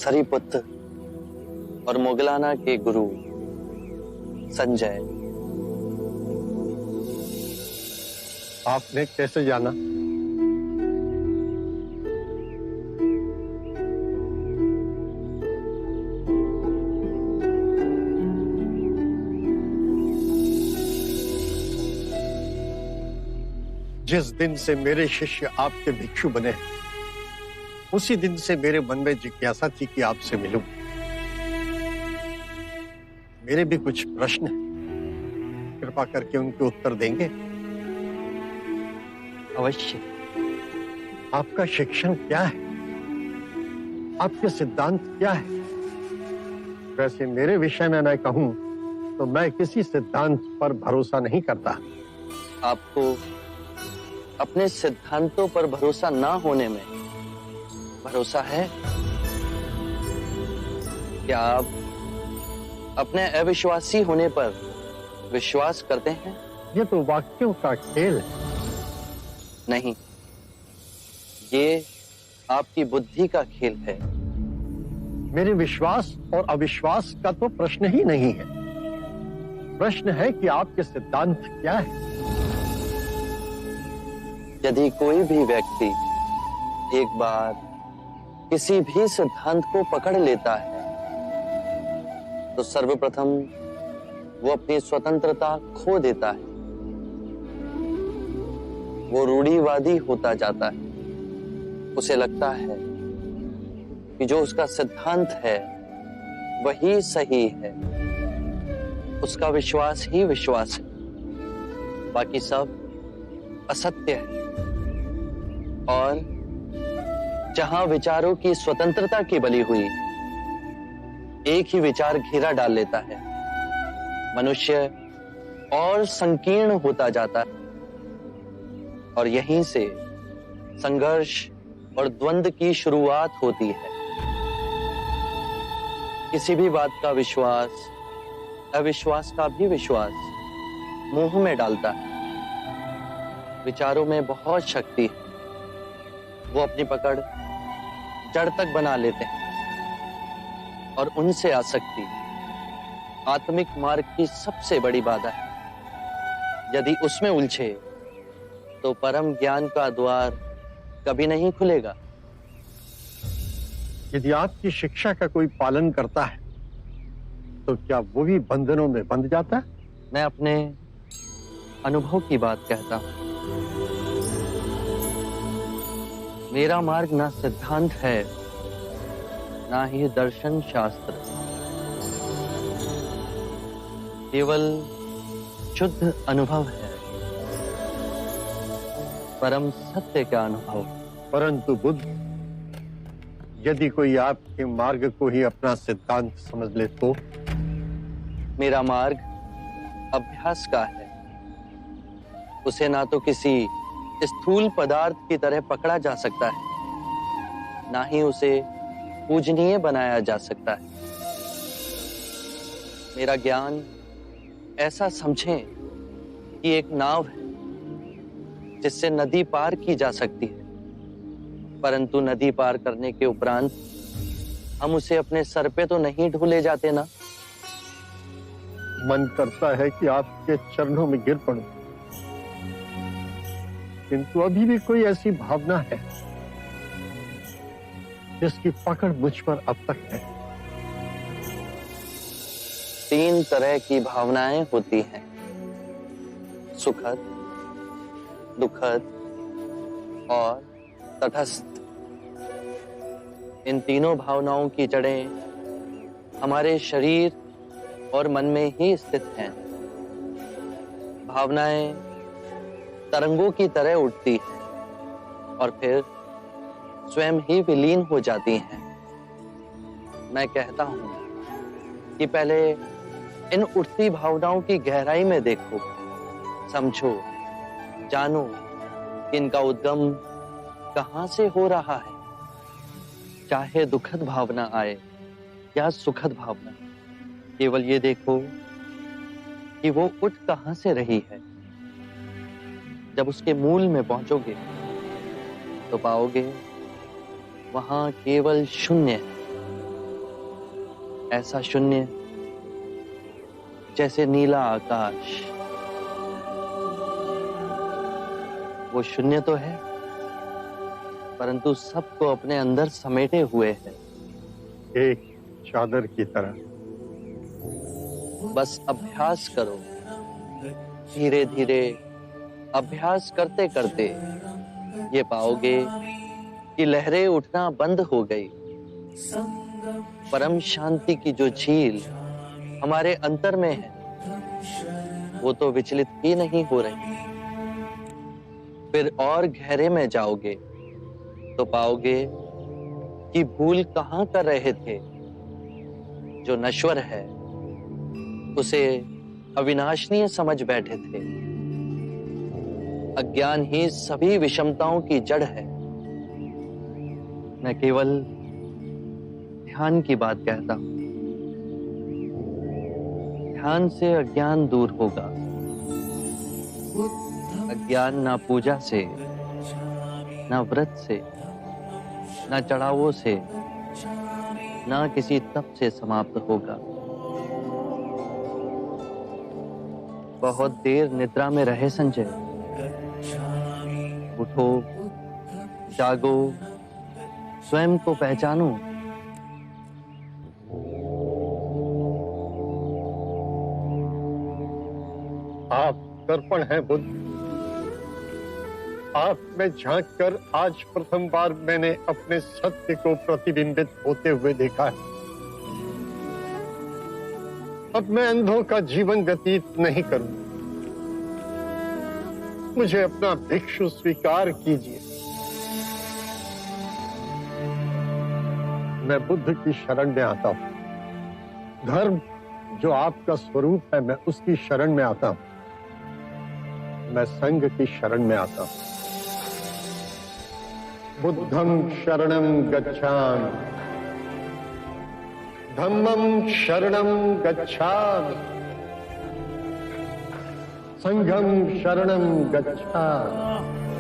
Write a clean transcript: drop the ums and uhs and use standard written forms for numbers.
सरीपुत्र और मोगलाना के गुरु संजय। आपने कैसे जाना? जिस दिन से मेरे शिष्य आपके भिक्षु बने, उसी दिन से मेरे मन में जिज्ञासा थी कि आपसे मिलूं। मेरे भी कुछ प्रश्न हैं, कृपा करके उनके उत्तर देंगे? अवश्य। आपका शिक्षण क्या है? आपके सिद्धांत क्या है? वैसे मेरे विषय में मैं कहूं तो मैं किसी सिद्धांत पर भरोसा नहीं करता। आपको अपने सिद्धांतों पर भरोसा ना होने में भरोसा है? क्या आप अपने अविश्वासी होने पर विश्वास करते हैं? ये तो वाक्यों का खेल है। नहीं, ये आपकी बुद्धि का खेल है। मेरे विश्वास और अविश्वास का तो प्रश्न ही नहीं है। प्रश्न है कि आपके सिद्धांत क्या है। यदि कोई भी व्यक्ति एक बार किसी भी सिद्धांत को पकड़ लेता है तो सर्वप्रथम वो अपनी स्वतंत्रता खो देता है। वो रूढ़िवादी होता जाता है। उसे लगता है कि जो उसका सिद्धांत है वही सही है। उसका विश्वास ही विश्वास है, बाकी सब असत्य है। और जहां विचारों की स्वतंत्रता की बलि हुई, एक ही विचार घेरा डाल लेता है, मनुष्य और संकीर्ण होता जाता है। और यहीं से संघर्ष और द्वंद्व की शुरुआत होती है। किसी भी बात का विश्वास अविश्वास का भी विश्वास मोह में डालता है। विचारों में बहुत शक्ति है। वो अपनी पकड़ जड़ तक बना लेते हैं और उनसे आसक्ति आत्मिक मार्ग की सबसे बड़ी बाधा है। यदि उसमें उलझे तो परम ज्ञान का द्वार कभी नहीं खुलेगा। यदि आपकी शिक्षा का कोई पालन करता है तो क्या वो भी बंधनों में बंध जाता है? मैं अपने अनुभव की बात कहता हूं। मेरा मार्ग ना सिद्धांत है, ना ही दर्शन शास्त्र, केवल शुद्ध अनुभव है, परम सत्य का अनुभव। परंतु बुद्ध, यदि कोई आपके मार्ग को ही अपना सिद्धांत समझ ले तो? मेरा मार्ग अभ्यास का है। उसे ना तो किसी स्थूल पदार्थ की तरह पकड़ा जा सकता है, ना ही उसे पूजनीय बनाया जा सकता है। मेरा ज्ञान ऐसा समझें कि एक नाव है जिससे नदी पार की जा सकती है, परंतु नदी पार करने के उपरांत हम उसे अपने सर पे तो नहीं ढो जाते ना। मन करता है कि आपके चरणों में गिर पड़ूं, किंतु अभी भी कोई ऐसी भावना है जिसकी पकड़ मुझ पर अब तक है। 3 तरह की भावनाएं होती हैं, सुखद, दुखद और तटस्थ। इन तीनों भावनाओं की जड़ें हमारे शरीर और मन में ही स्थित हैं। भावनाएं तरंगों की तरह उठती हैं और फिर स्वयं ही विलीन हो जाती हैं। मैं कहता हूं कि पहले इन उठती भावनाओं की गहराई में देखो, समझो, जानो कि इनका उद्गम कहां से हो रहा है। चाहे दुखद भावना आए या सुखद भावना, केवल ये देखो कि वो उठ कहां से रही है। जब उसके मूल में पहुंचोगे तो पाओगे वहां केवल शून्य है, ऐसा शून्य जैसे नीला आकाश। वो शून्य तो है, परंतु सबको अपने अंदर समेटे हुए है, एक चादर की तरह। बस अभ्यास करो, धीरे धीरे अभ्यास करते करते ये पाओगे कि लहरें उठना बंद हो गई। परम शांति की जो झील हमारे अंतर में है, वो तो विचलित ही नहीं हो रही। फिर और गहरे में जाओगे तो पाओगे कि भूल कहां कर रहे थे। जो नश्वर है उसे अविनाशनीय समझ बैठे थे। अज्ञान ही सभी विषमताओं की जड़ है। मैं केवल ध्यान की बात कहता हूं। ध्यान से अज्ञान दूर होगा। अज्ञान ना पूजा से, ना व्रत से, ना चढ़ावों से, ना किसी तप से समाप्त होगा। बहुत देर निद्रा में रहे संजय। उठो, जागो, स्वयं को पहचानो। आप दर्पण हैं बुद्ध। आप में झांक कर आज प्रथम बार मैंने अपने सत्य को प्रतिबिंबित होते हुए देखा है। अब मैं अंधों का जीवन व्यतीत नहीं करूंगा। मुझे अपना भिक्षु स्वीकार कीजिए। मैं बुद्ध की शरण में आता हूं। धर्म जो आपका स्वरूप है, मैं उसकी शरण में आता हूं। मैं संघ की शरण में आता हूं। बुद्धं शरणं गच्छामि, धम्मं शरणं गच्छामि, संघं शरणं गच्छामि।